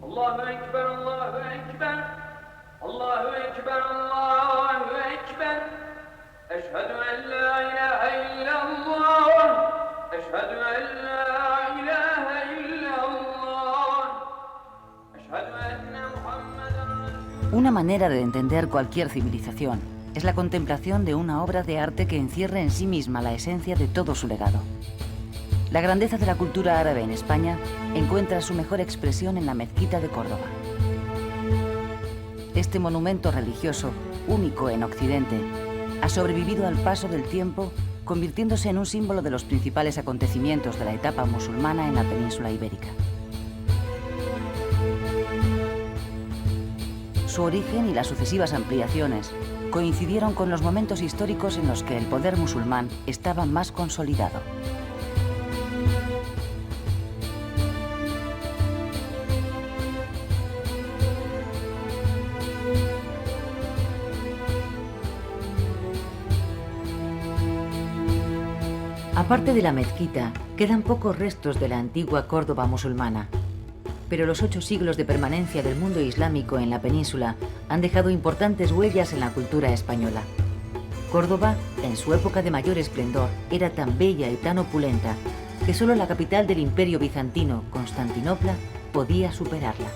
Allahu Ekber, Allahu Ekber. Allahu Ekber, Allahu Ekber. Eşhedü en la ilahe illallah. Eşhedü en la ilahe illallah. Eşhedü enne Muhammeden Resulullah. Una manera de entender cualquier civilización es la contemplación de una obra de arte que encierra en sí misma la esencia de todo su legado. La grandeza de la cultura árabe en España encuentra su mejor expresión en la Mezquita de Córdoba. Este monumento religioso, único en Occidente, ha sobrevivido al paso del tiempo, convirtiéndose en un símbolo de los principales acontecimientos de la etapa musulmana en la península ibérica. Su origen y las sucesivas ampliaciones coincidieron con los momentos históricos en los que el poder musulmán estaba más consolidado. Aparte de la mezquita, quedan pocos restos de la antigua Córdoba musulmana, pero los 8 siglos de permanencia del mundo islámico en la península han dejado importantes huellas en la cultura española. Córdoba, en su época de mayor esplendor, era tan bella y tan opulenta que solo la capital del Imperio bizantino, Constantinopla, podía superarla.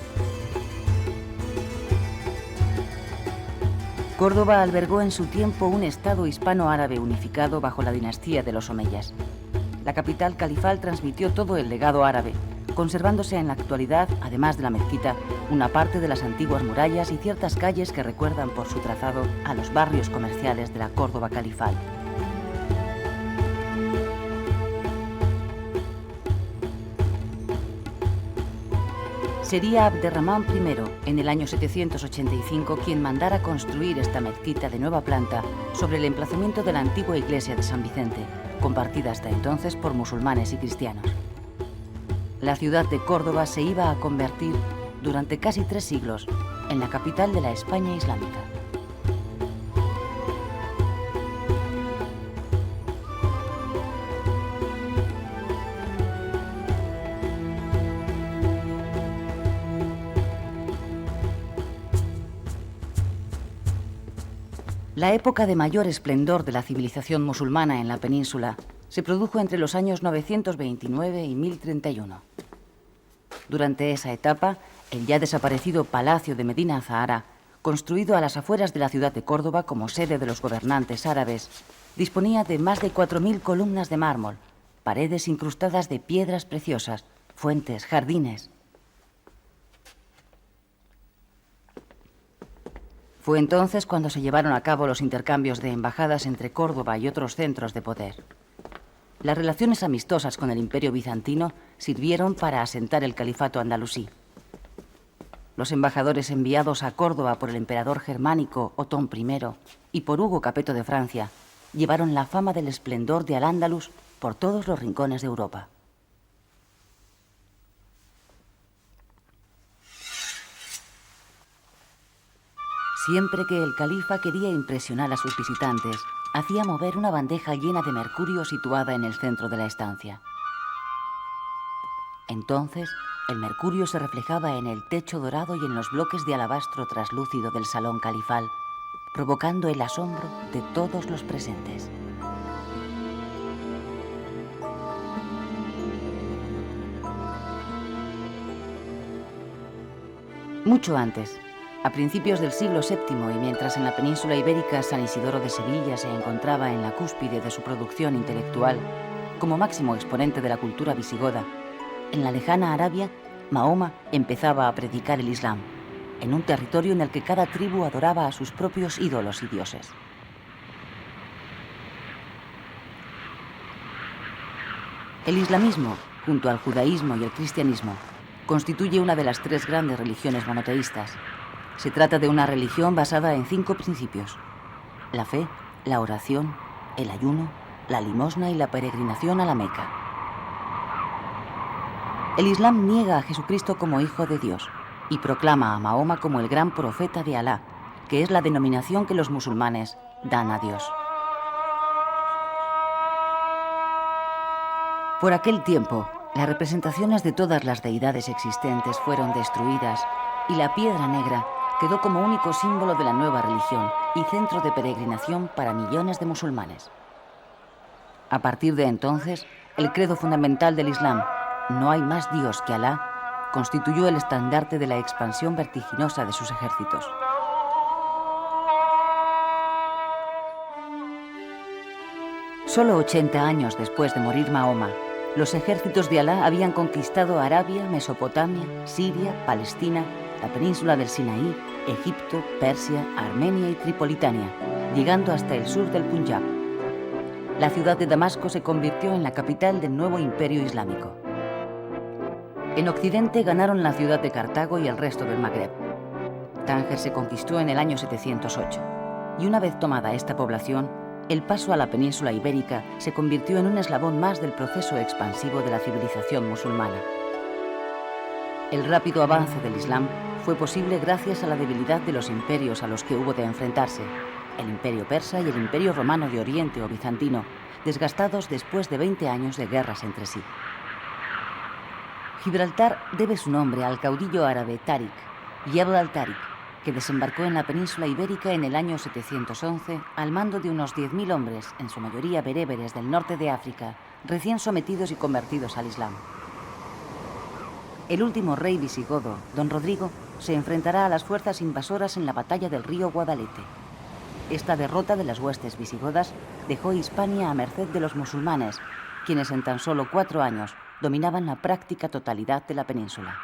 Córdoba albergó en su tiempo un estado hispano-árabe unificado bajo la dinastía de los omeyas. La capital califal transmitió todo el legado árabe, conservándose en la actualidad, además de la mezquita, una parte de las antiguas murallas y ciertas calles que recuerdan por su trazado a los barrios comerciales de la Córdoba califal. Sería Abderramán I, en el año 785, quien mandara construir esta mezquita de nueva planta sobre el emplazamiento de la antigua iglesia de San Vicente, compartida hasta entonces por musulmanes y cristianos. La ciudad de Córdoba se iba a convertir, durante casi 3 siglos, en la capital de la España islámica. La época de mayor esplendor de la civilización musulmana en la península se produjo entre los años 929 y 1031. Durante esa etapa, el ya desaparecido Palacio de Medina Azahara, construido a las afueras de la ciudad de Córdoba como sede de los gobernantes árabes, disponía de más de 4.000 columnas de mármol, paredes incrustadas de piedras preciosas, fuentes, jardines. Fue entonces cuando se llevaron a cabo los intercambios de embajadas entre Córdoba y otros centros de poder. Las relaciones amistosas con el Imperio bizantino sirvieron para asentar el califato andalusí. Los embajadores enviados a Córdoba por el emperador germánico Otón I y por Hugo Capeto de Francia llevaron la fama del esplendor de Al-Ándalus por todos los rincones de Europa. Siempre que el califa quería impresionar a sus visitantes, hacía mover una bandeja llena de mercurio situada en el centro de la estancia. Entonces, el mercurio se reflejaba en el techo dorado y en los bloques de alabastro traslúcido del salón califal, provocando el asombro de todos los presentes. Mucho antes, a principios del siglo VII y mientras en la península ibérica San Isidoro de Sevilla se encontraba en la cúspide de su producción intelectual, como máximo exponente de la cultura visigoda, en la lejana Arabia, Mahoma empezaba a predicar el Islam, en un territorio en el que cada tribu adoraba a sus propios ídolos y dioses. El islamismo, junto al judaísmo y el cristianismo, constituye una de las 3 grandes religiones monoteístas. Se trata de una religión basada en 5 principios: la fe, la oración, el ayuno, la limosna y la peregrinación a la Meca. El Islam niega a Jesucristo como Hijo de Dios y proclama a Mahoma como el gran profeta de Alá, que es la denominación que los musulmanes dan a Dios. Por aquel tiempo, Las representaciones de todas las deidades existentes fueron destruidas y la piedra negra quedó como único símbolo de la nueva religión y centro de peregrinación para millones de musulmanes. A partir de entonces, el credo fundamental del Islam, no hay más Dios que Alá, constituyó el estandarte de la expansión vertiginosa de sus ejércitos. Solo 80 años después de morir Mahoma, los ejércitos de Alá habían conquistado Arabia, Mesopotamia, Siria, Palestina, la península del Sinaí, Egipto, Persia, Armenia y Tripolitania, llegando hasta el sur del Punjab. La ciudad de Damasco se convirtió en la capital del nuevo imperio islámico. En Occidente ganaron la ciudad de Cartago y el resto del Magreb. Tánger se conquistó en el año 708, y una vez tomada esta población, el paso a la península ibérica se convirtió en un eslabón más del proceso expansivo de la civilización musulmana. El rápido avance del Islam fue posible gracias a la debilidad de los imperios a los que hubo de enfrentarse, el imperio persa y el imperio romano de Oriente o bizantino, desgastados después de 20 años de guerras entre sí. Gibraltar debe su nombre al caudillo árabe Tariq, Jebel al-Tariq, que desembarcó en la península ibérica en el año 711 al mando de unos 10.000 hombres, en su mayoría bereberes del norte de África, recién sometidos y convertidos al Islam. El último rey visigodo, don Rodrigo, se enfrentará a las fuerzas invasoras en la batalla del río Guadalete. Esta derrota de las huestes visigodas dejó Hispania a merced de los musulmanes, quienes en tan solo 4 años dominaban la práctica totalidad de la península.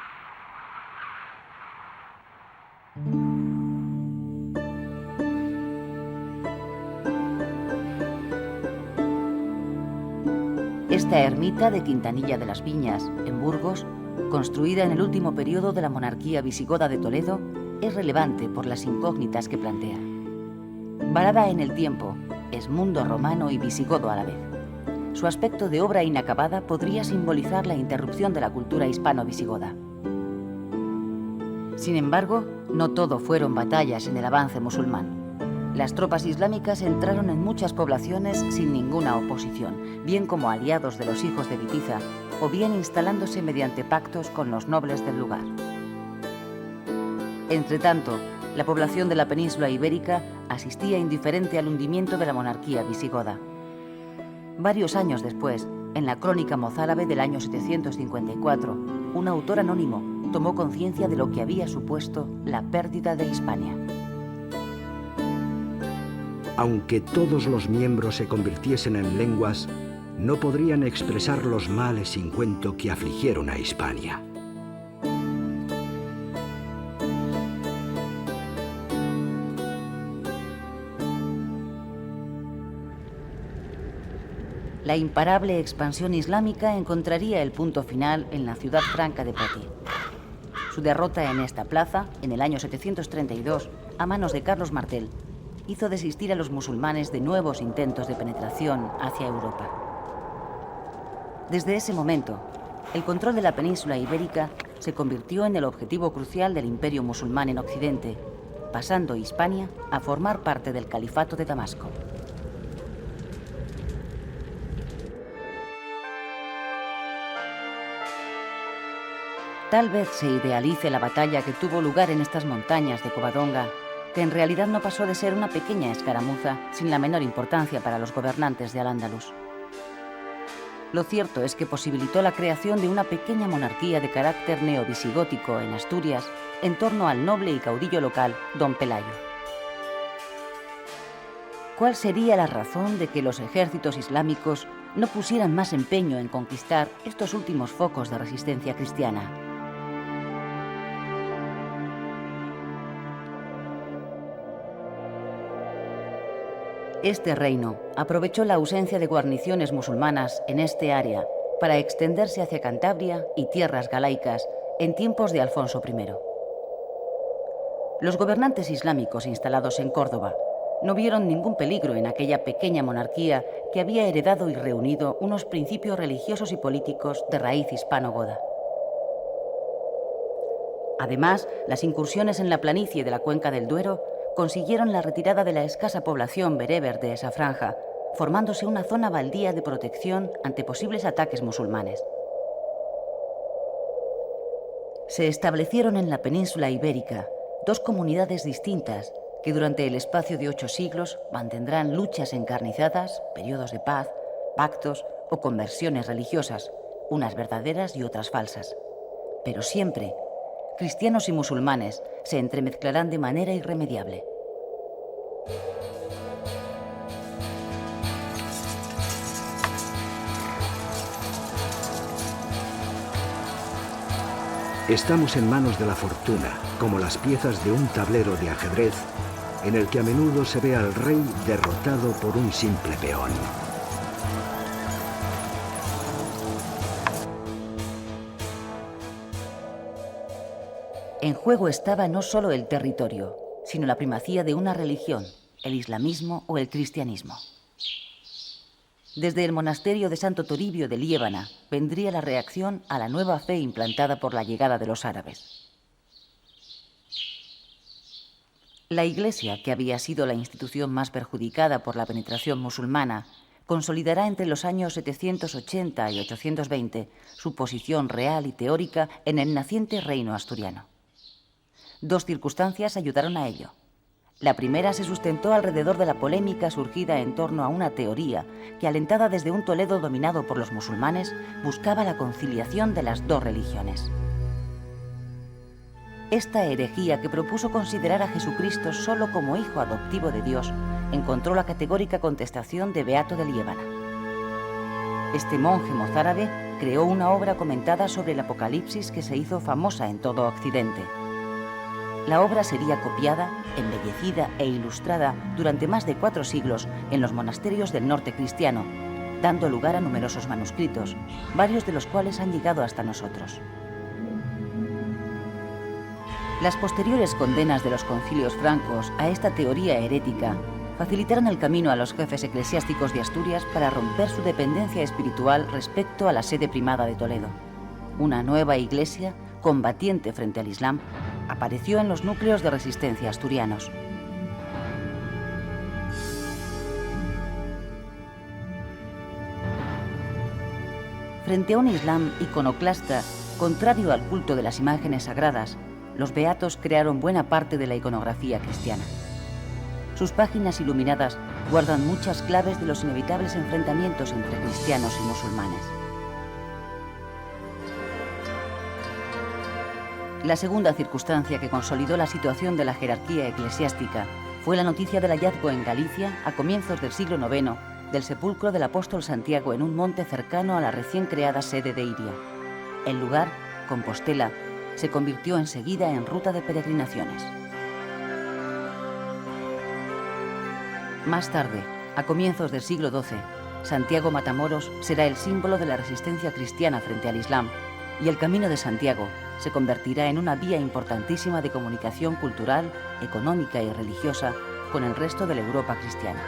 Esta ermita de Quintanilla de las Viñas, en Burgos, construida en el último periodo de la monarquía visigoda de Toledo, es relevante por las incógnitas que plantea. Varada en el tiempo, es mundo romano y visigodo a la vez. Su aspecto de obra inacabada podría simbolizar la interrupción de la cultura hispano-visigoda. Sin embargo, no todo fueron batallas en el avance musulmán. Las tropas islámicas entraron en muchas poblaciones sin ninguna oposición, bien como aliados de los hijos de Bitiza, o bien instalándose mediante pactos con los nobles del lugar. Entretanto, la población de la península ibérica asistía indiferente al hundimiento de la monarquía visigoda. Varios años después, en la crónica mozárabe del año 754, un autor anónimo tomó conciencia de lo que había supuesto la pérdida de Hispania. Aunque todos los miembros se convirtiesen en lenguas, no podrían expresar los males sin cuento que afligieron a Hispania. La imparable expansión islámica encontraría el punto final en la ciudad franca de Poitiers. Su derrota en esta plaza, en el año 732, a manos de Carlos Martel, hizo desistir a los musulmanes de nuevos intentos de penetración hacia Europa. Desde ese momento, el control de la península ibérica se convirtió en el objetivo crucial del imperio musulmán en Occidente, pasando Hispania a formar parte del califato de Damasco. Tal vez se idealice la batalla que tuvo lugar en estas montañas de Covadonga, que en realidad no pasó de ser una pequeña escaramuza sin la menor importancia para los gobernantes de Al-Ándalus. Lo cierto es que posibilitó la creación de una pequeña monarquía de carácter neovisigótico en Asturias en torno al noble y caudillo local don Pelayo. ¿Cuál sería la razón de que los ejércitos islámicos no pusieran más empeño en conquistar estos últimos focos de resistencia cristiana? Este reino aprovechó la ausencia de guarniciones musulmanas en este área para extenderse hacia Cantabria y tierras galaicas en tiempos de Alfonso I. Los gobernantes islámicos instalados en Córdoba no vieron ningún peligro en aquella pequeña monarquía que había heredado y reunido unos principios religiosos y políticos de raíz hispano-goda. Además, las incursiones en la planicie de la cuenca del Duero consiguieron la retirada de la escasa población bereber de esa franja, formándose una zona baldía de protección ante posibles ataques musulmanes. Se establecieron en la península ibérica dos comunidades distintas que durante el espacio de 8 siglos mantendrán luchas encarnizadas, periodos de paz, pactos o conversiones religiosas, unas verdaderas y otras falsas. Pero siempre, cristianos y musulmanes se entremezclarán de manera irremediable. Estamos en manos de la fortuna, como las piezas de un tablero de ajedrez en el que a menudo se ve al rey derrotado por un simple peón. En juego estaba no solo el territorio, sino la primacía de una religión, el islamismo o el cristianismo. Desde el monasterio de Santo Toribio de Liébana vendría la reacción a la nueva fe implantada por la llegada de los árabes. La Iglesia, que había sido la institución más perjudicada por la penetración musulmana, consolidará entre los años 780 y 820 su posición real y teórica en el naciente reino asturiano. Dos circunstancias ayudaron a ello. La primera se sustentó alrededor de la polémica surgida en torno a una teoría que, alentada desde un Toledo dominado por los musulmanes, buscaba la conciliación de las dos religiones. Esta herejía, que propuso considerar a Jesucristo solo como hijo adoptivo de Dios, encontró la categórica contestación de Beato de Liébana. Este monje mozárabe creó una obra comentada sobre el Apocalipsis que se hizo famosa en todo Occidente. La obra sería copiada, embellecida e ilustrada durante más de 4 siglos en los monasterios del norte cristiano, dando lugar a numerosos manuscritos, varios de los cuales han llegado hasta nosotros. Las posteriores condenas de los concilios francos a esta teoría herética facilitaron el camino a los jefes eclesiásticos de Asturias para romper su dependencia espiritual respecto a la sede primada de Toledo. Una nueva iglesia, combatiente frente al Islam, apareció en los núcleos de resistencia asturianos. Frente a un Islam iconoclasta, contrario al culto de las imágenes sagradas, los beatos crearon buena parte de la iconografía cristiana. Sus páginas iluminadas guardan muchas claves de los inevitables enfrentamientos entre cristianos y musulmanes. La segunda circunstancia que consolidó la situación de la jerarquía eclesiástica fue la noticia del hallazgo en Galicia, a comienzos del siglo IX, del sepulcro del apóstol Santiago en un monte cercano a la recién creada sede de Iria. El lugar, Compostela, se convirtió enseguida en ruta de peregrinaciones. Más tarde, a comienzos del siglo XII, Santiago Matamoros será el símbolo de la resistencia cristiana frente al Islam, y el Camino de Santiago se convertirá en una vía importantísima de comunicación cultural, económica y religiosa con el resto de la Europa cristiana.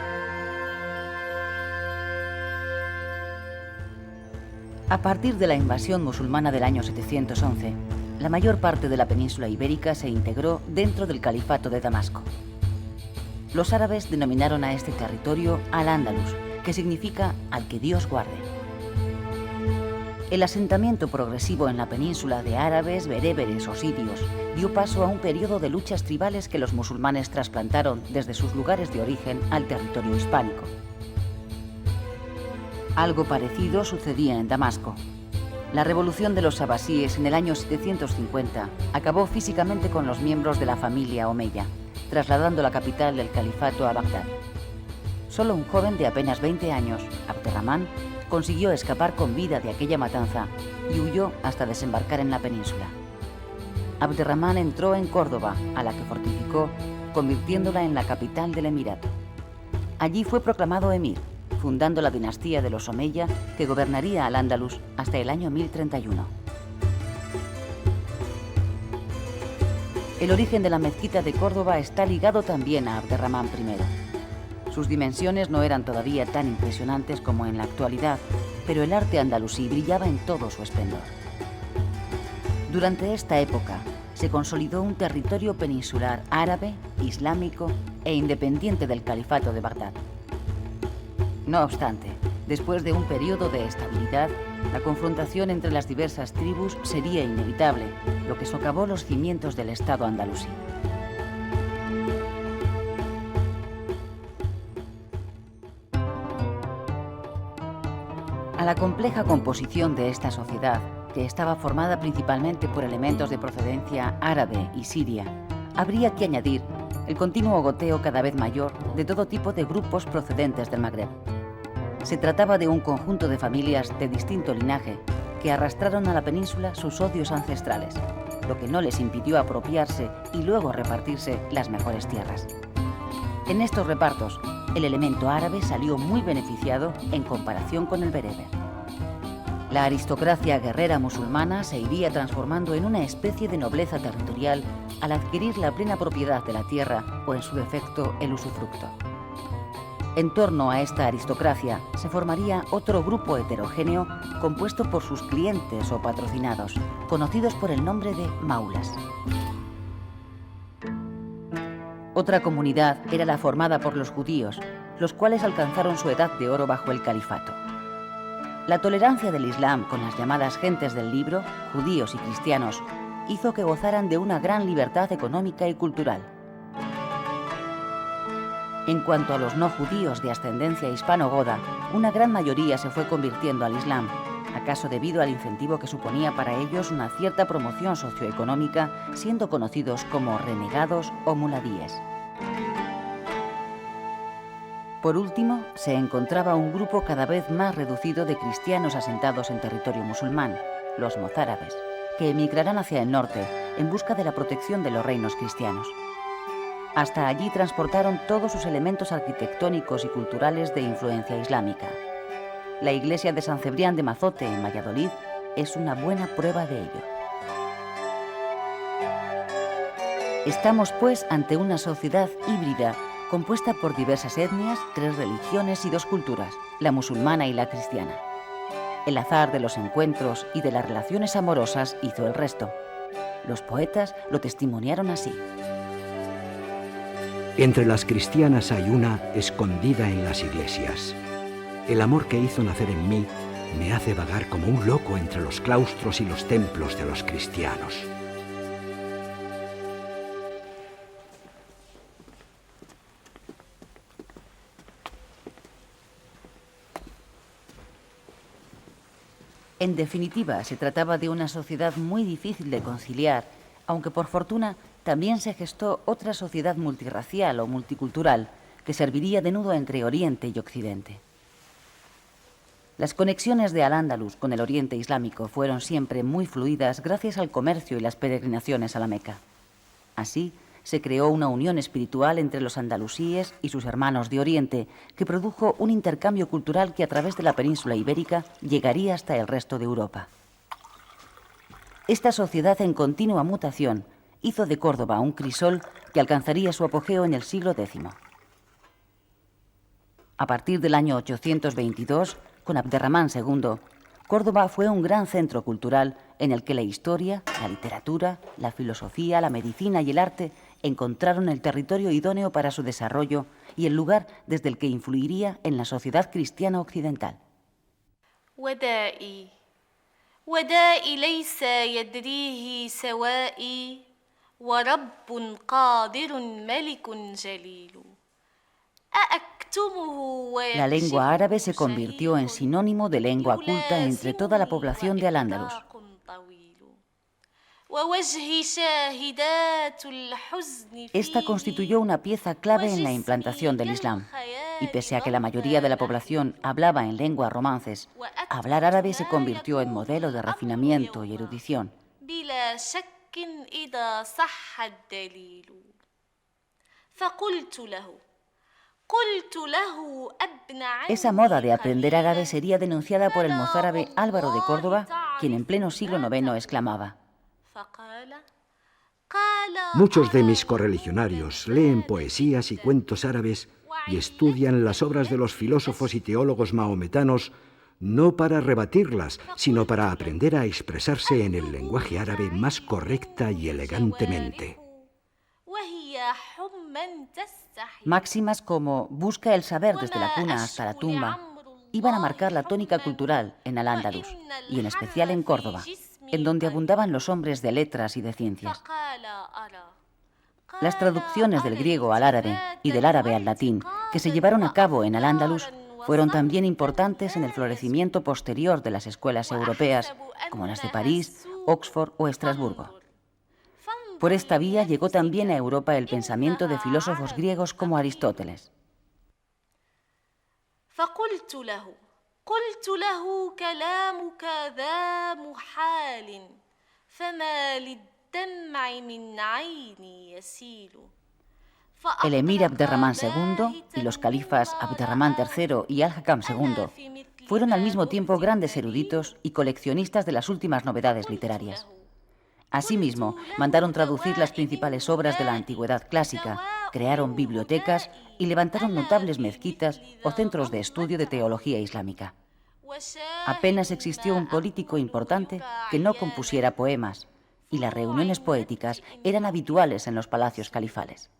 A partir de la invasión musulmana del año 711, la mayor parte de la península ibérica se integró dentro del califato de Damasco. Los árabes denominaron a este territorio Al-Ándalus, que significa al que Dios guarde. El asentamiento progresivo en la península de árabes, bereberes o sirios dio paso a un periodo de luchas tribales que los musulmanes trasplantaron desde sus lugares de origen al territorio hispánico. Algo parecido sucedía en Damasco. La revolución de los abasíes en el año 750 acabó físicamente con los miembros de la familia omeya, trasladando la capital del califato a Bagdad. Solo un joven de apenas 20 años, Abderramán, consiguió escapar con vida de aquella matanza y huyó hasta desembarcar en la península. Abderramán entró en Córdoba, a la que fortificó, convirtiéndola en la capital del emirato. Allí fue proclamado emir, fundando la dinastía de los Omeya, que gobernaría Al-Ándalus hasta el año 1031. El origen de la mezquita de Córdoba está ligado también a Abderramán I. Sus dimensiones no eran todavía tan impresionantes como en la actualidad, pero el arte andalusí brillaba en todo su esplendor. Durante esta época se consolidó un territorio peninsular árabe, islámico e independiente del califato de Bagdad. No obstante, después de un periodo de estabilidad, La confrontación entre las diversas tribus sería inevitable, lo que socavó los cimientos del Estado andalusí. A la compleja composición de esta sociedad, que estaba formada principalmente por elementos de procedencia árabe y siria, habría que añadir el continuo goteo cada vez mayor de todo tipo de grupos procedentes del Magreb. Se trataba de un conjunto de familias de distinto linaje que arrastraron a la península sus odios ancestrales, lo que no les impidió apropiarse y luego repartirse las mejores tierras. En estos repartos, el elemento árabe salió muy beneficiado en comparación con el bereber. La aristocracia guerrera musulmana se iría transformando en una especie de nobleza territorial al adquirir la plena propiedad de la tierra o, en su defecto, el usufructo. En torno a esta aristocracia se formaría otro grupo heterogéneo compuesto por sus clientes o patrocinados, conocidos por el nombre de maulas. Otra comunidad era la formada por los judíos, los cuales alcanzaron su edad de oro bajo el califato. La tolerancia del Islam con las llamadas gentes del libro, judíos y cristianos, hizo que gozaran de una gran libertad económica y cultural. En cuanto a los no judíos de ascendencia hispano-goda, una gran mayoría se fue convirtiendo al Islam, acaso debido al incentivo que suponía para ellos una cierta promoción socioeconómica, siendo conocidos como renegados o muladíes. Por último, se encontraba un grupo cada vez más reducido de cristianos asentados en territorio musulmán, los mozárabes, que emigrarán hacia el norte en busca de la protección de los reinos cristianos. Hasta allí transportaron todos sus elementos arquitectónicos y culturales de influencia islámica. La iglesia de San Cebrián de Mazote, en Valladolid, es una buena prueba de ello. Estamos, pues, ante una sociedad híbrida compuesta por diversas etnias, 3 religiones y 2 culturas, la musulmana y la cristiana. El azar de los encuentros y de las relaciones amorosas hizo el resto. Los poetas lo testimoniaron así. Entre las cristianas hay una escondida en las iglesias. El amor que hizo nacer en mí me hace vagar como un loco entre los claustros y los templos de los cristianos. En definitiva, se trataba de una sociedad muy difícil de conciliar, aunque por fortuna también se gestó otra sociedad multirracial o multicultural que serviría de nudo entre Oriente y Occidente. Las conexiones de Al-Ándalus con el Oriente Islámico fueron siempre muy fluidas gracias al comercio y las peregrinaciones a la Meca. Así, se creó una unión espiritual entre los andalusíes y sus hermanos de Oriente, que produjo un intercambio cultural que a través de la península ibérica llegaría hasta el resto de Europa. Esta sociedad en continua mutación hizo de Córdoba un crisol que alcanzaría su apogeo en el siglo X. A partir del año 822, con Abderramán II, Córdoba fue un gran centro cultural en el que la historia, la literatura, la filosofía, la medicina y el arte encontraron el territorio idóneo para su desarrollo y el lugar desde el que influiría en la sociedad cristiana occidental. ودائي ودائي ليس يدريه سوائي ورب قادر ملك جليل. La lengua árabe se convirtió en sinónimo de lengua culta entre toda la población de Al-Ándalus. Esta constituyó una pieza clave en la implantación del Islam, y pese a que la mayoría de la población hablaba en lenguas romances, hablar árabe se convirtió en modelo de refinamiento y erudición. Esa moda de aprender árabe sería denunciada por el mozárabe Álvaro de Córdoba, quien en pleno siglo IX exclamaba: Muchos de mis correligionarios leen poesías y cuentos árabes y estudian las obras de los filósofos y teólogos mahometanos no para rebatirlas, sino para aprender a expresarse en el lenguaje árabe más correcta y elegantemente. Máximas como busca el saber desde la cuna hasta la tumba, iban a marcar la tónica cultural en Al-Ándalus, y en especial en Córdoba, en donde abundaban los hombres de letras y de ciencias. Las traducciones del griego al árabe y del árabe al latín que se llevaron a cabo en Al-Ándalus fueron también importantes en el florecimiento posterior de las escuelas europeas, como las de París, Oxford o Estrasburgo. Por esta vía llegó también a Europa el pensamiento de filósofos griegos como Aristóteles. قلت له كلامك ذا محال فما للدمع من عيني يسيل. El emir Abderramán II y los califas Abderramán III y Al-Hakam II fueron al mismo tiempo grandes eruditos y coleccionistas de las últimas novedades literarias. Asimismo, mandaron traducir las principales obras de la antigüedad clásica, crearon bibliotecas y levantaron notables mezquitas o centros de estudio de teología islámica. Apenas existió un político importante que no compusiera poemas, y las reuniones poéticas eran habituales en los palacios califales.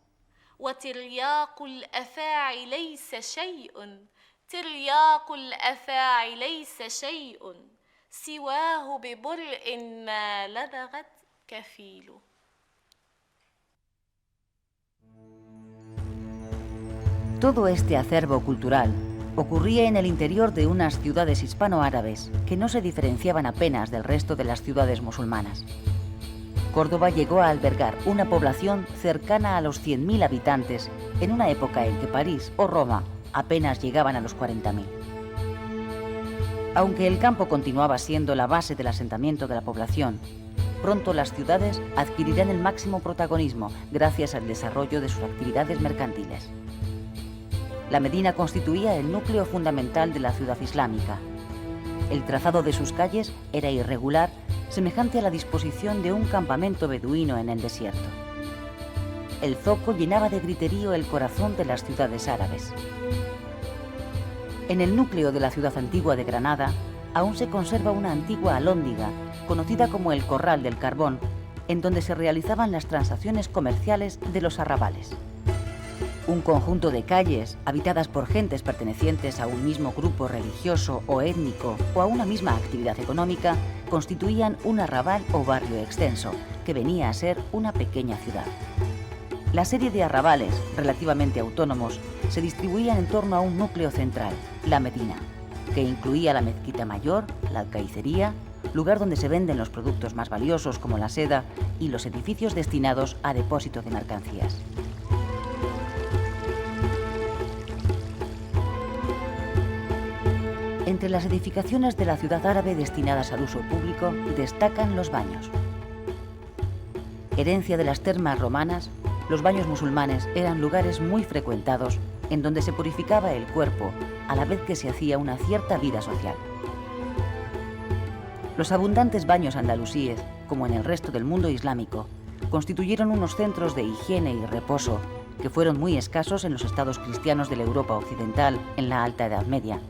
Todo este acervo cultural ocurría en el interior de unas ciudades hispano-árabes que no se diferenciaban apenas del resto de las ciudades musulmanas. Córdoba llegó a albergar una población cercana a los 100.000 habitantes en una época en que París o Roma apenas llegaban a los 40.000. Aunque el campo continuaba siendo la base del asentamiento de la población, pronto las ciudades adquirirán el máximo protagonismo gracias al desarrollo de sus actividades mercantiles. La Medina constituía el núcleo fundamental de la ciudad islámica. El trazado de sus calles era irregular, semejante a la disposición de un campamento beduino en el desierto. El zoco llenaba de griterío el corazón de las ciudades árabes. En el núcleo de la ciudad antigua de Granada aún se conserva una antigua alhóndiga, conocida como el Corral del Carbón, en donde se realizaban las transacciones comerciales de los arrabales. Un conjunto de calles habitadas por gentes pertenecientes a un mismo grupo religioso o étnico o a una misma actividad económica constituían un arrabal o barrio extenso, que venía a ser una pequeña ciudad. La serie de arrabales, relativamente autónomos, se distribuían en torno a un núcleo central, la Medina, que incluía la mezquita mayor, la alcaicería, lugar donde se venden los productos más valiosos como la seda, y los edificios destinados a depósito de mercancías. Entre las edificaciones de la ciudad árabe destinadas al uso público destacan los baños. Herencia de las termas romanas, los baños musulmanes eran lugares muy frecuentados en donde se purificaba el cuerpo a la vez que se hacía una cierta vida social. Los abundantes baños andalusíes, como en el resto del mundo islámico, constituyeron unos centros de higiene y reposo que fueron muy escasos en los estados cristianos de la Europa occidental en la Alta Edad Media.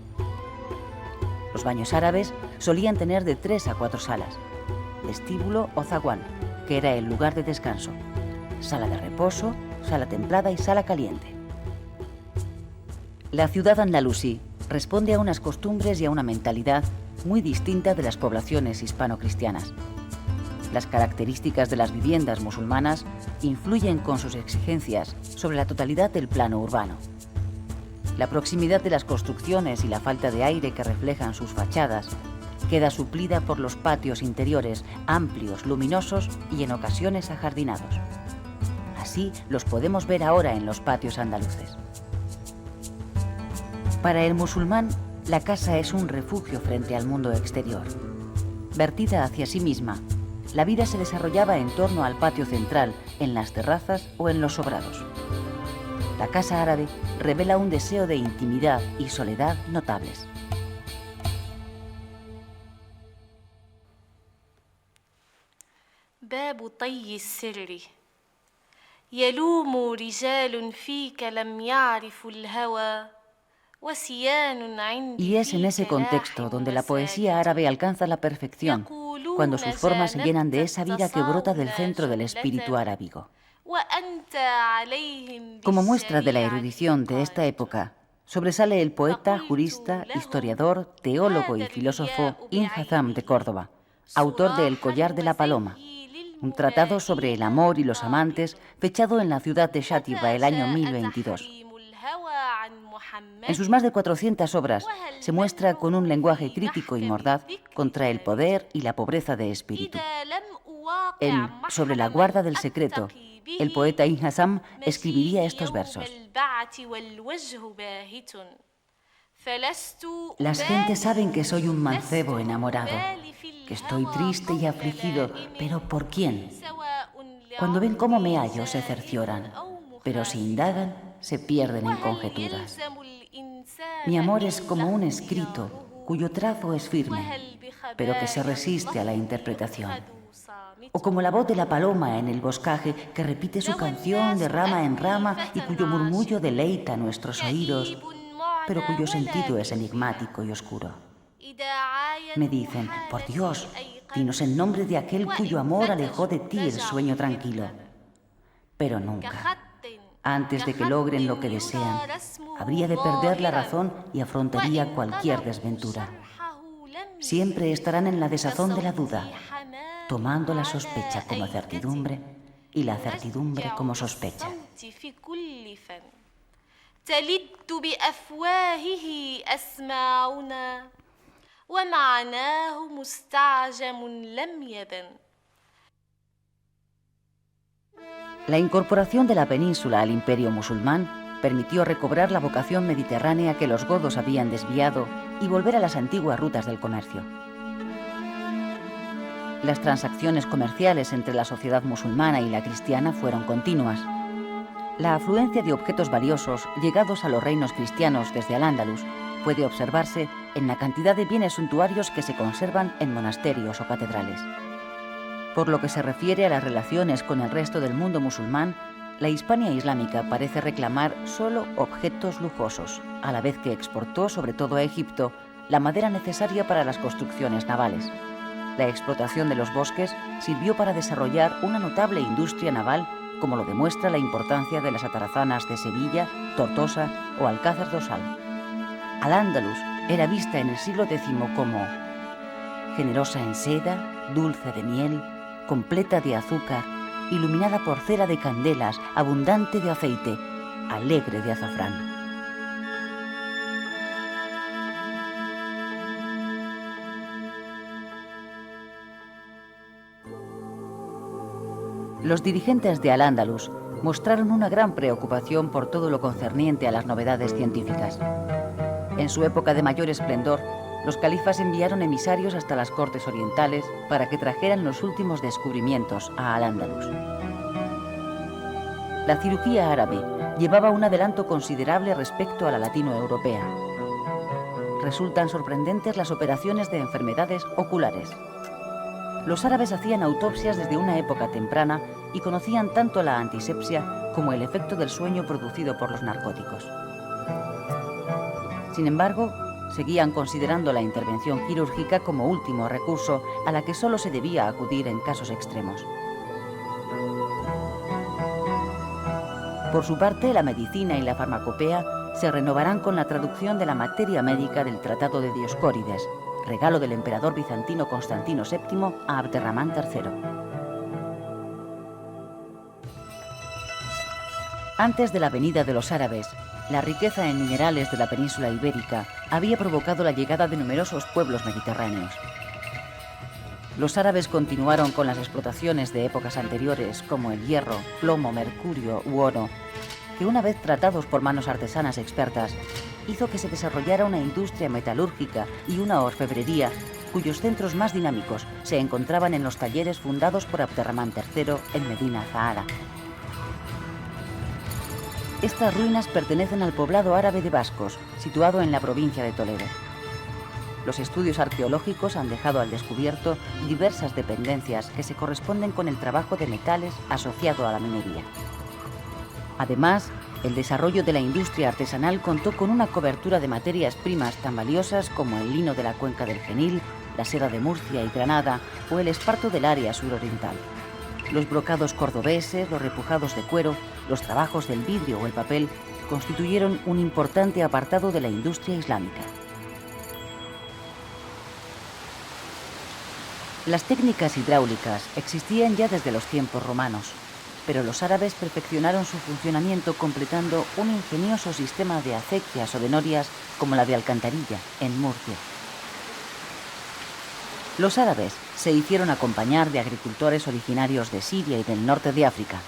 Los baños árabes solían tener de 3 a 4 salas, vestíbulo o zaguán, que era el lugar de descanso, sala de reposo, sala templada y sala caliente. La ciudad andalusí responde a unas costumbres y a una mentalidad muy distinta de las poblaciones hispano-cristianas. Las características de las viviendas musulmanas influyen con sus exigencias sobre la totalidad del plano urbano. La proximidad de las construcciones y la falta de aire que reflejan sus fachadas queda suplida por los patios interiores amplios, luminosos y en ocasiones ajardinados. Así los podemos ver ahora en los patios andaluces. Para el musulmán, la casa es un refugio frente al mundo exterior. Vertida hacia sí misma, la vida se desarrollaba en torno al patio central, en las terrazas o en los sobrados. La casa árabe revela un deseo de intimidad y soledad notables. باب طي السر يلوم رجال فيك لم يعرفوا الهوى. Y es en ese contexto donde la poesía árabe alcanza la perfección, cuando sus formas se llenan de esa vida que brota del centro del espíritu arábigo. Como muestra de la erudición de esta época, Sobresale el poeta, jurista, historiador, teólogo y filósofo Ibn Hazm de Córdoba, autor de El collar de la paloma, un tratado sobre el amor y los amantes fechado en la ciudad de Chátiva el año 1022. En sus más de 400 obras se muestra con un lenguaje crítico y mordaz contra el poder y la pobreza de espíritu. En Sobre la guarda del secreto, el poeta Ibn Hazm escribiría estos versos. Las gentes saben que soy un mancebo enamorado, que estoy triste y afligido, pero ¿por quién? Cuando ven cómo me hallo se cercioran, pero si indagan se pierden en conjeturas. Mi amor es como un escrito cuyo trazo es firme, pero que se resiste a la interpretación. O como la voz de la paloma en el boscaje que repite su canción de rama en rama y cuyo murmullo deleita nuestros oídos, pero cuyo sentido es enigmático y oscuro. Me dicen, por Dios, dinos el nombre de aquel cuyo amor alejó de ti el sueño tranquilo. Pero nunca, antes de que logren lo que desean, habría de perder la razón y afrontaría cualquier desventura. Siempre estarán en la desazón de la duda, tomando la sospecha como certidumbre y la certidumbre como sospecha. تلد بأفواهه أسماعنا ومعناه مستعجم لم يبن. La incorporación de la península al imperio musulmán permitió recobrar la vocación mediterránea que los godos habían desviado y volver a las antiguas rutas del comercio. Las transacciones comerciales entre la sociedad musulmana y la cristiana fueron continuas. La afluencia de objetos valiosos llegados a los reinos cristianos desde Al-Ándalus puede observarse en la cantidad de bienes suntuarios que se conservan en monasterios o catedrales. Por lo que se refiere a las relaciones con el resto del mundo musulmán, la Hispania islámica parece reclamar solo objetos lujosos, a la vez que exportó, sobre todo a Egipto, la madera necesaria para las construcciones navales. La explotación de los bosques sirvió para desarrollar una notable industria naval, como lo demuestra la importancia de las atarazanas de Sevilla, Tortosa o Alcázar do Sal. Al-Ándalus era vista en el siglo X como generosa en seda, dulce de miel, completa de azúcar, iluminada por cera de candelas, abundante de aceite, alegre de azafrán. Los dirigentes de Al-Ándalus mostraron una gran preocupación por todo lo concerniente a las novedades científicas. En su época de mayor esplendor, los califas enviaron emisarios hasta las cortes orientales para que trajeran los últimos descubrimientos a Al-Ándalus. La cirugía árabe llevaba un adelanto considerable respecto a la latinoeuropea. Resultan sorprendentes las operaciones de enfermedades oculares. Los árabes hacían autopsias desde una época temprana y conocían tanto la antisepsia como el efecto del sueño producido por los narcóticos. Sin embargo, seguían considerando la intervención quirúrgica como último recurso a la que solo se debía acudir en casos extremos. Por su parte, la medicina y la farmacopea se renovarán con la traducción de la materia médica del Tratado de Dioscórides, regalo del emperador bizantino Constantino VII a Abderramán III. Antes de la venida de los árabes, la riqueza en minerales de la península ibérica había provocado la llegada de numerosos pueblos mediterráneos. Los árabes continuaron con las explotaciones de épocas anteriores como el hierro, plomo, mercurio u oro, que una vez tratados por manos artesanas expertas, hizo que se desarrollara una industria metalúrgica y una orfebrería cuyos centros más dinámicos se encontraban en los talleres fundados por Abderramán III en Medina Zahara. Estas ruinas pertenecen al poblado árabe de Bascos, situado en la provincia de Toledo. Los estudios arqueológicos han dejado al descubierto diversas dependencias que se corresponden con el trabajo de metales asociado a la minería. Además, el desarrollo de la industria artesanal contó con una cobertura de materias primas tan valiosas como el lino de la cuenca del Genil, la seda de Murcia y Granada o el esparto del área suroriental. Los brocados cordobeses, los repujados de cuero, los trabajos del vidrio o el papel constituyeron un importante apartado de la industria islámica. Las técnicas hidráulicas existían ya desde los tiempos romanos, pero los árabes perfeccionaron su funcionamiento completando un ingenioso sistema de acequias o de norias como la de Alcantarilla, en Murcia. Los árabes se hicieron acompañar de agricultores originarios de Siria y del norte de África,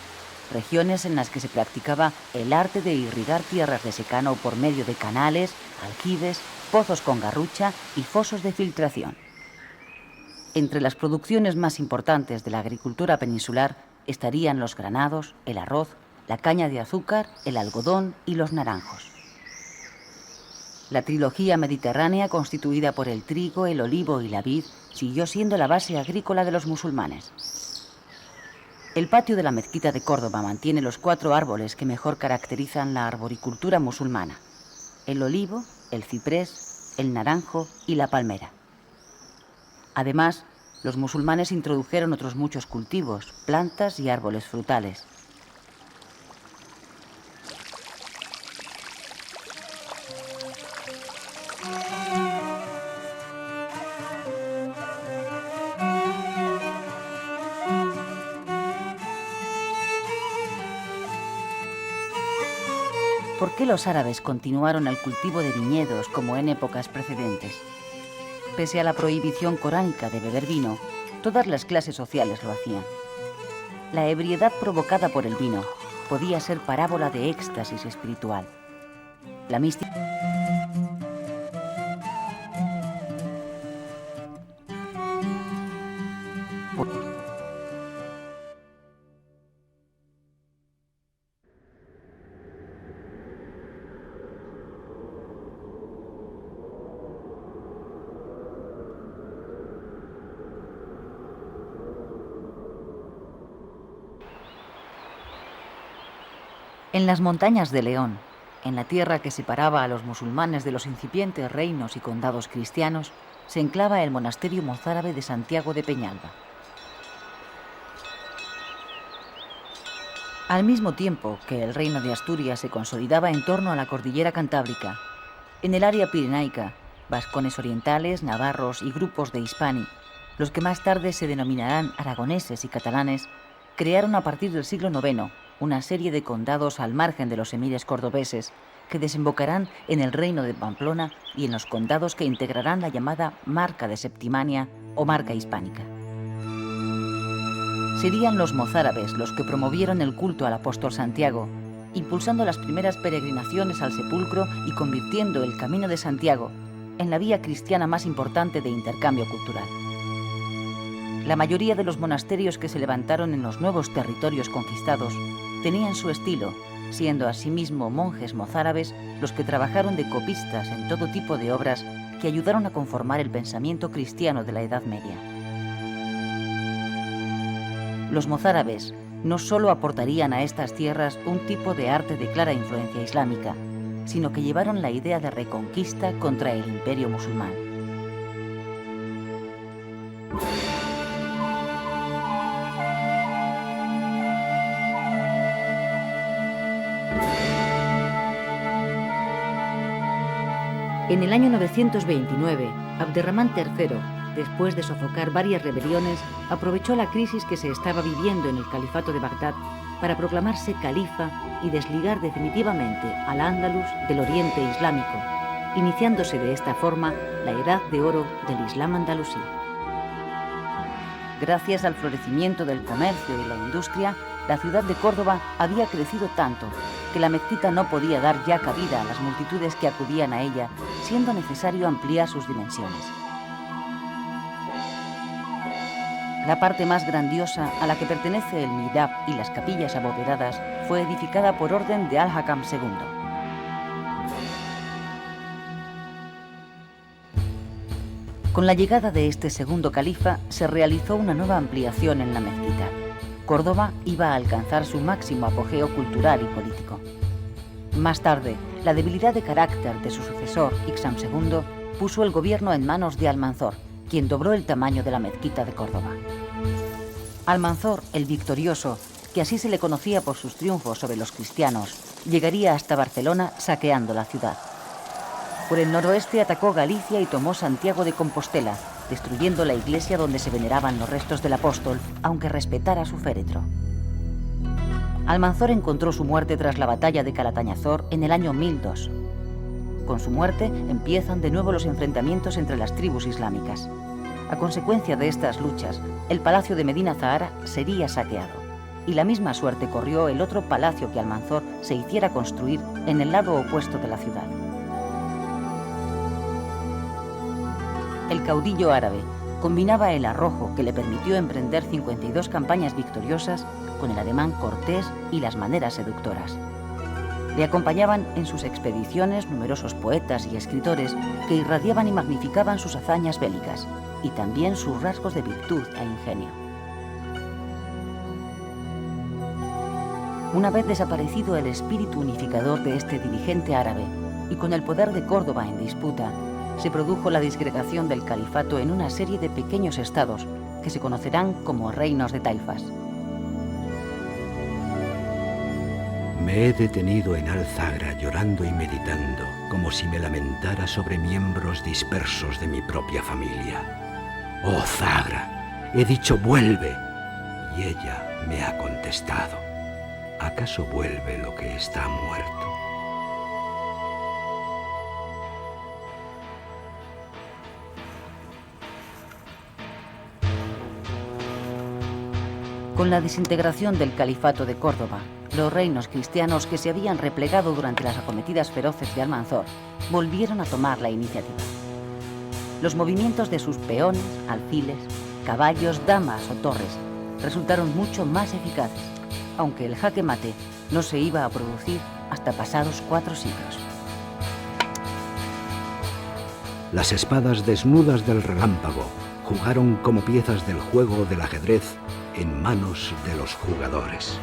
regiones en las que se practicaba el arte de irrigar tierras de secano por medio de canales, aljibes, pozos con garrucha y fosos de filtración. Entre las producciones más importantes de la agricultura peninsular estarían los granados, el arroz, la caña de azúcar, el algodón y los naranjos. La trilogía mediterránea, constituida por el trigo, el olivo y la vid, siguió siendo la base agrícola de los musulmanes. El patio de la mezquita de Córdoba mantiene los 4 árboles que mejor caracterizan la arboricultura musulmana: el olivo, el ciprés, el naranjo y la palmera. Además, los musulmanes introdujeron otros muchos cultivos, plantas y árboles frutales. ¿Por qué los árabes continuaron el cultivo de viñedos como en épocas precedentes? Pese a la prohibición coránica de beber vino, todas las clases sociales lo hacían. La ebriedad provocada por el vino podía ser parábola de éxtasis espiritual. La mística En las montañas de León, en la tierra que separaba a los musulmanes de los incipientes reinos y condados cristianos, se enclava el monasterio mozárabe de Santiago de Peñalba. Al mismo tiempo que el reino de Asturias se consolidaba en torno a la cordillera cantábrica, en el área pirenaica, vascones orientales, navarros y grupos de hispani, los que más tarde se denominarán aragoneses y catalanes, crearon a partir del siglo IX una serie de condados al margen de los emires cordobeses que desembocarán en el reino de Pamplona y en los condados que integrarán la llamada Marca de Septimania o Marca Hispánica. Serían los mozárabes los que promovieron el culto al apóstol Santiago, impulsando las primeras peregrinaciones al sepulcro y convirtiendo el Camino de Santiago en la vía cristiana más importante de intercambio cultural. La mayoría de los monasterios que se levantaron en los nuevos territorios conquistados tenían su estilo, siendo asimismo monjes mozárabes los que trabajaron de copistas en todo tipo de obras que ayudaron a conformar el pensamiento cristiano de la Edad Media. Los mozárabes no solo aportarían a estas tierras un tipo de arte de clara influencia islámica, sino que llevaron la idea de reconquista contra el imperio musulmán. En el año 929, Abderramán III, después de sofocar varias rebeliones, aprovechó la crisis que se estaba viviendo en el califato de Bagdad para proclamarse califa y desligar definitivamente al Andalus del Oriente Islámico, iniciándose de esta forma la Edad de Oro del Islam andalusí. Gracias al florecimiento del comercio y la industria, la ciudad de Córdoba había crecido tanto que la mezquita no podía dar ya cabida a las multitudes que acudían a ella, siendo necesario ampliar sus dimensiones. La parte más grandiosa, a la que pertenece el mihrab y las capillas abovedadas, fue edificada por orden de Al-Hakam II. Con la llegada de este segundo califa, se realizó una nueva ampliación en la mezquita. Córdoba iba a alcanzar su máximo apogeo cultural y político. Más tarde, la debilidad de carácter de su sucesor, Hixam II, puso el gobierno en manos de Almanzor, quien dobló el tamaño de la mezquita de Córdoba. Almanzor, el victorioso, que así se le conocía por sus triunfos sobre los cristianos, llegaría hasta Barcelona saqueando la ciudad. Por el noroeste atacó Galicia y tomó Santiago de Compostela, destruyendo la iglesia donde se veneraban los restos del apóstol, aunque respetara su féretro. Almanzor encontró su muerte tras la batalla de Calatañazor en el año 1002. Con su muerte empiezan de nuevo los enfrentamientos entre las tribus islámicas. A consecuencia de estas luchas, el palacio de Medina Zahara sería saqueado, y la misma suerte corrió el otro palacio que Almanzor se hiciera construir en el lado opuesto de la ciudad. El caudillo árabe combinaba el arrojo que le permitió emprender 52 campañas victoriosas con el ademán cortés y las maneras seductoras. Le acompañaban en sus expediciones numerosos poetas y escritores que irradiaban y magnificaban sus hazañas bélicas y también sus rasgos de virtud e ingenio. Una vez desaparecido el espíritu unificador de este dirigente árabe y con el poder de Córdoba en disputa, se produjo la disgregación del califato en una serie de pequeños estados que se conocerán como reinos de taifas. Me he detenido en Al-Zagra llorando y meditando, como si me lamentara sobre miembros dispersos de mi propia familia. ¡Oh, Zagra! He dicho vuelve, y ella me ha contestado. ¿Acaso vuelve lo que está muerto? Con la desintegración del califato de Córdoba, los reinos cristianos que se habían replegado durante las acometidas feroces de Almanzor volvieron a tomar la iniciativa. Los movimientos de sus peones, alfiles, caballos, damas o torres resultaron mucho más eficaces, aunque el jaque mate no se iba a producir hasta pasados 4 siglos. Las espadas desnudas del relámpago jugaron como piezas del juego del ajedrez en manos de los jugadores.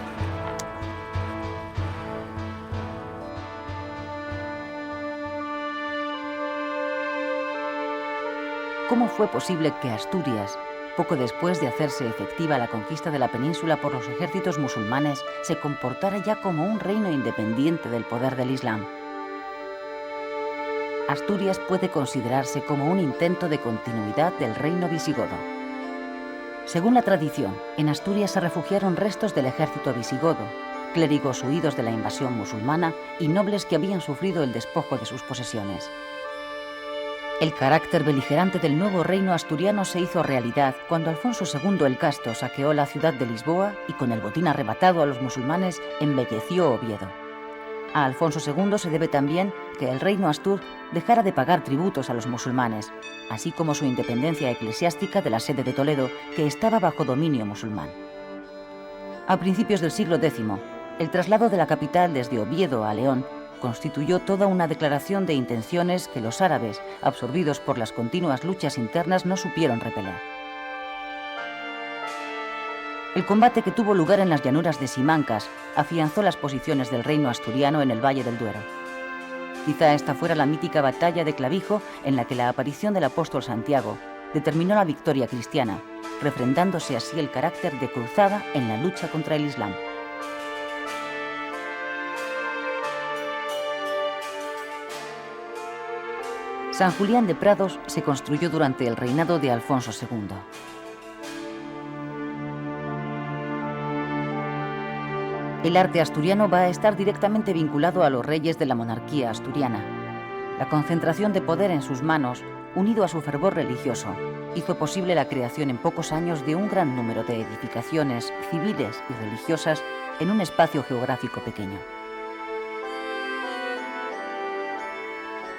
¿Cómo fue posible que Asturias, poco después de hacerse efectiva la conquista de la península por los ejércitos musulmanes, se comportara ya como un reino independiente del poder del Islam? Asturias puede considerarse como un intento de continuidad del reino visigodo. Según la tradición, en Asturias se refugiaron restos del ejército visigodo, clérigos huidos de la invasión musulmana y nobles que habían sufrido el despojo de sus posesiones. El carácter beligerante del nuevo reino asturiano se hizo realidad cuando Alfonso II el Casto saqueó la ciudad de Lisboa y con el botín arrebatado a los musulmanes embelleció Oviedo. A Alfonso II se debe también que el reino astur dejara de pagar tributos a los musulmanes, así como su independencia eclesiástica de la sede de Toledo, que estaba bajo dominio musulmán. A principios del siglo X, el traslado de la capital desde Oviedo a León constituyó toda una declaración de intenciones que los árabes, absorbidos por las continuas luchas internas, no supieron repeler. El combate que tuvo lugar en las llanuras de Simancas afianzó las posiciones del reino asturiano en el Valle del Duero. Quizá esta fuera la mítica batalla de Clavijo en la que la aparición del apóstol Santiago determinó la victoria cristiana, refrendándose así el carácter de cruzada en la lucha contra el Islam. San Julián de Prados se construyó durante el reinado de Alfonso II. El arte asturiano va a estar directamente vinculado a los reyes de la monarquía asturiana. La concentración de poder en sus manos, unido a su fervor religioso, hizo posible la creación en pocos años de un gran número de edificaciones civiles y religiosas en un espacio geográfico pequeño.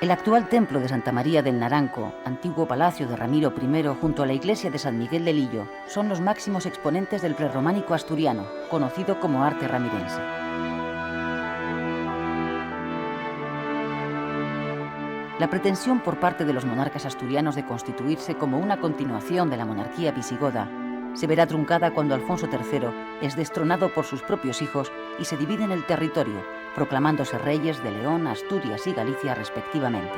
El actual templo de Santa María del Naranco, antiguo palacio de Ramiro I junto a la iglesia de San Miguel de Lillo, son los máximos exponentes del prerrománico asturiano, conocido como arte ramirense. La pretensión por parte de los monarcas asturianos de constituirse como una continuación de la monarquía visigoda se verá truncada cuando Alfonso III es destronado por sus propios hijos y se dividen el territorio, proclamándose reyes de León, Asturias y Galicia respectivamente.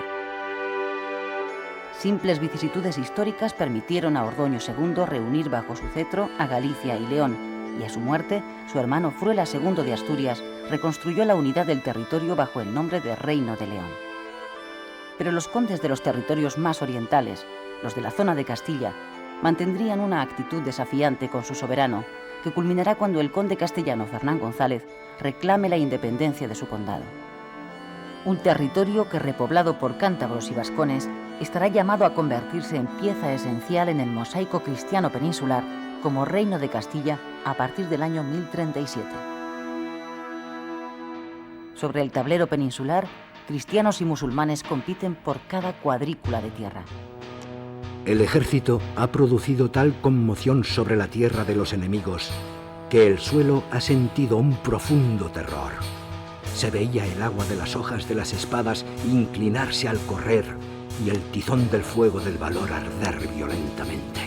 Simples vicisitudes históricas permitieron a Ordoño II reunir bajo su cetro a Galicia y León, y a su muerte, su hermano Fruela II de Asturias reconstruyó la unidad del territorio bajo el nombre de Reino de León. Pero los condes de los territorios más orientales, los de la zona de Castilla, mantendrían una actitud desafiante con su soberano, que culminará cuando el conde castellano Fernán González reclame la independencia de su condado. Un territorio que, repoblado por cántabros y vascones, estará llamado a convertirse en pieza esencial en el mosaico cristiano peninsular como Reino de Castilla a partir del año 1037. Sobre el tablero peninsular, cristianos y musulmanes compiten por cada cuadrícula de tierra. El ejército ha producido tal conmoción sobre la tierra de los enemigos que el suelo ha sentido un profundo terror. Se veía el agua de las hojas de las espadas inclinarse al correr y el tizón del fuego del valor arder violentamente.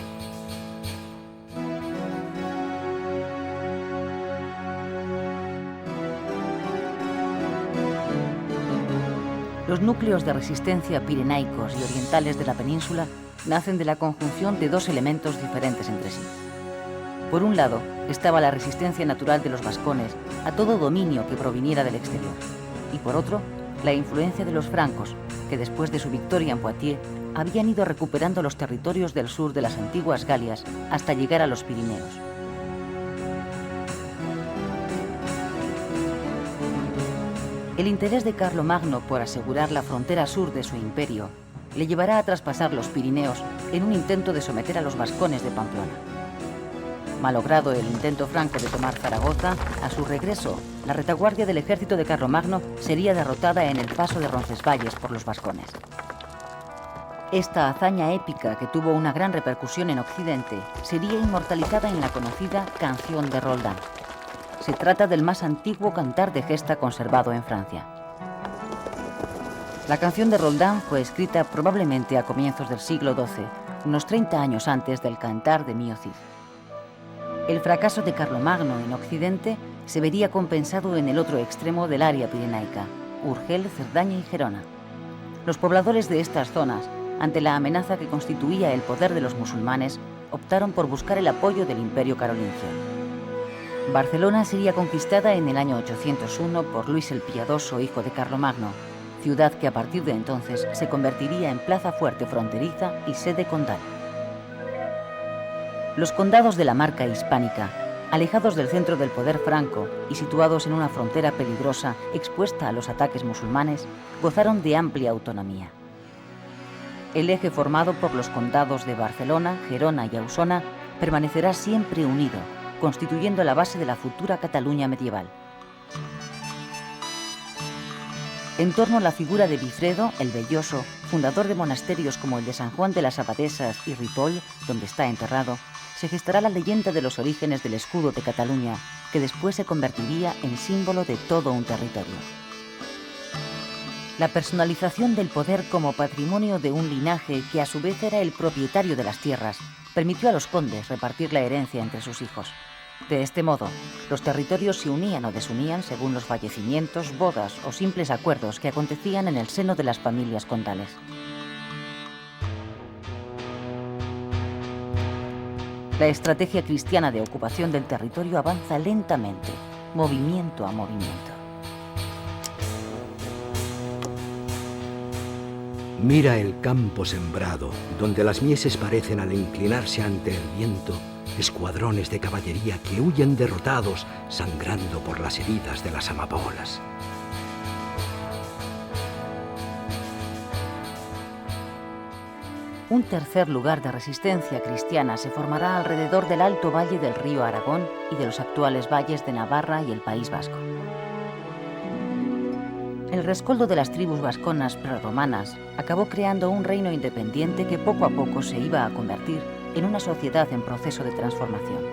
Los núcleos de resistencia pirenaicos y orientales de la península nacen de la conjunción de dos elementos diferentes entre sí. Por un lado, estaba la resistencia natural de los vascones a todo dominio que proviniera del exterior, y por otro, la influencia de los francos, que después de su victoria en Poitiers habían ido recuperando los territorios del sur de las antiguas Galias hasta llegar a los Pirineos. El interés de Carlomagno por asegurar la frontera sur de su imperio le llevará a traspasar los Pirineos en un intento de someter a los vascones de Pamplona. Malogrado el intento franco de tomar Zaragoza, a su regreso, la retaguardia del ejército de Carlomagno sería derrotada en el paso de Roncesvalles por los vascones. Esta hazaña épica, que tuvo una gran repercusión en Occidente, sería inmortalizada en la conocida Canción de Roldán. Se trata del más antiguo cantar de gesta conservado en Francia. La Canción de Roldán fue escrita probablemente a comienzos del siglo XII, unos 30 años antes del Cantar de Mio Cid. El fracaso de Carlomagno en Occidente se vería compensado en el otro extremo del área pirenaica, Urgel, Cerdaña y Gerona. Los pobladores de estas zonas, ante la amenaza que constituía el poder de los musulmanes, optaron por buscar el apoyo del Imperio carolingio. Barcelona sería conquistada en el año 801 por Luis el Piadoso, hijo de Carlomagno, ciudad que a partir de entonces se convertiría en plaza fuerte fronteriza y sede condal. Los condados de la Marca hispánica, alejados del centro del poder franco y situados en una frontera peligrosa expuesta a los ataques musulmanes, gozaron de amplia autonomía. El eje formado por los condados de Barcelona, Gerona y Ausona permanecerá siempre unido, constituyendo la base de la futura Cataluña medieval. En torno a la figura de Bifredo, el Belloso, fundador de monasterios como el de San Juan de las Abadesas y Ripoll, donde está enterrado, se gestará la leyenda de los orígenes del escudo de Cataluña, que después se convertiría en símbolo de todo un territorio. La personalización del poder como patrimonio de un linaje que a su vez era el propietario de las tierras, permitió a los condes repartir la herencia entre sus hijos. De este modo, los territorios se unían o desunían según los fallecimientos, bodas o simples acuerdos que acontecían en el seno de las familias condales. La estrategia cristiana de ocupación del territorio avanza lentamente, movimiento a movimiento. Mira el campo sembrado, donde las mieses parecen al inclinarse ante el viento, escuadrones de caballería que huyen derrotados, sangrando por las heridas de las amapolas. Un tercer lugar de resistencia cristiana se formará alrededor del alto valle del río Aragón y de los actuales valles de Navarra y el País Vasco. El rescoldo de las tribus vasconas prerromanas acabó creando un reino independiente que poco a poco se iba a convertir en una sociedad en proceso de transformación.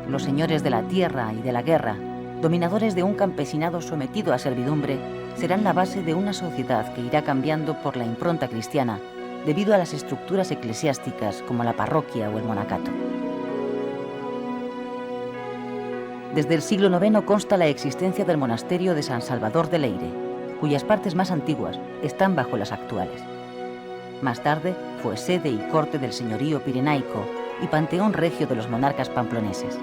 Los señores de la tierra y de la guerra, dominadores de un campesinado sometido a servidumbre, serán la base de una sociedad que irá cambiando por la impronta cristiana debido a las estructuras eclesiásticas como la parroquia o el monacato. Desde el siglo IX consta la existencia del monasterio de San Salvador de Leire, cuyas partes más antiguas están bajo las actuales. Más tarde fue sede y corte del señorío pirenaico y panteón regio de los monarcas pamploneses.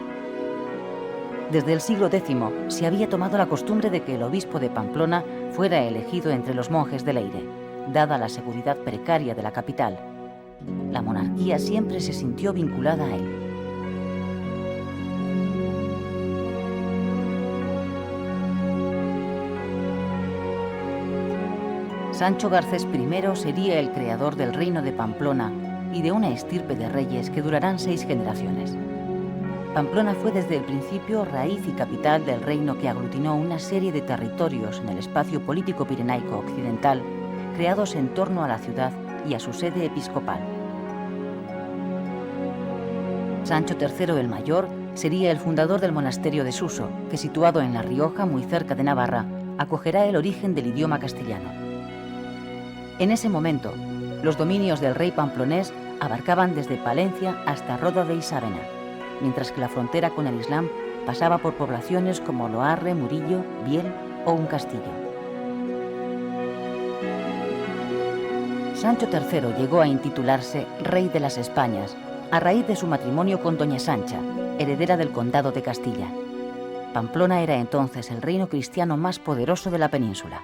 Desde el siglo X se había tomado la costumbre de que el obispo de Pamplona fuera elegido entre los monjes del Eire, dada la seguridad precaria de la capital. La monarquía siempre se sintió vinculada a él. Sancho Garcés I sería el creador del reino de Pamplona y de una estirpe de reyes que durarán 6 generaciones. Pamplona fue desde el principio raíz y capital del reino que aglutinó una serie de territorios en el espacio político pirenaico occidental, creados en torno a la ciudad y a su sede episcopal. Sancho III el Mayor sería el fundador del monasterio de Suso, que situado en La Rioja, muy cerca de Navarra, acogerá el origen del idioma castellano. En ese momento, los dominios del rey pamplonés abarcaban desde Palencia hasta Roda de Isábena, mientras que la frontera con el Islam pasaba por poblaciones como Loarre, Murillo, Biel o un castillo. Sancho III llegó a intitularse Rey de las Españas a raíz de su matrimonio con Doña Sancha, heredera del condado de Castilla. Pamplona era entonces el reino cristiano más poderoso de la península.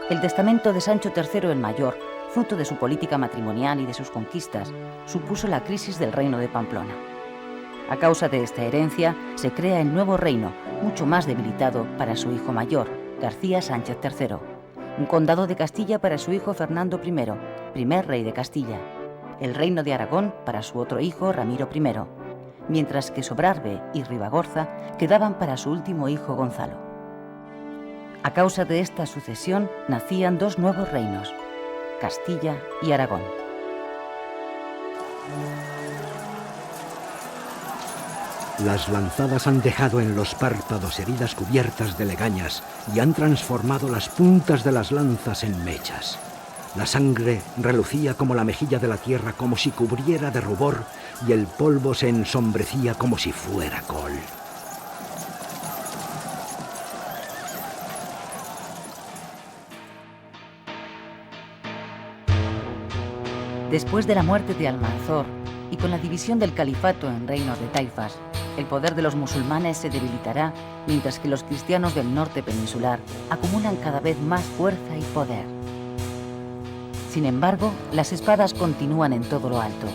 El testamento de Sancho III el Mayor, fruto de su política matrimonial y de sus conquistas, supuso la crisis del reino de Pamplona. A causa de esta herencia, se crea el nuevo reino, mucho más debilitado para su hijo mayor, García Sánchez III, un condado de Castilla para su hijo Fernando I, primer rey de Castilla, el reino de Aragón para su otro hijo Ramiro I, mientras que Sobrarbe y Ribagorza quedaban para su último hijo Gonzalo. A causa de esta sucesión nacían 2 nuevos reinos, Castilla y Aragón. Las lanzadas han dejado en los párpados heridas cubiertas de legañas y han transformado las puntas de las lanzas en mechas. La sangre relucía como la mejilla de la tierra, como si cubriera de rubor, y el polvo se ensombrecía como si fuera col. Después de la muerte de Almanzor y con la división del califato en reinos de taifas, el poder de los musulmanes se debilitará, mientras que los cristianos del norte peninsular acumulan cada vez más fuerza y poder. Sin embargo, las espadas continúan en todo lo alto.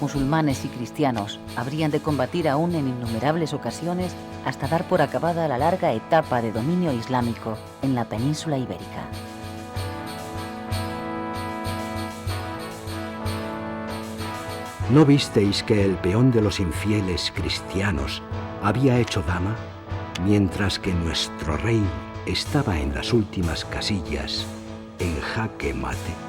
Musulmanes y cristianos habrían de combatir aún en innumerables ocasiones hasta dar por acabada la larga etapa de dominio islámico en la península ibérica. ¿No visteis que el peón de los infieles cristianos había hecho dama, mientras que nuestro rey estaba en las últimas casillas, en jaque mate?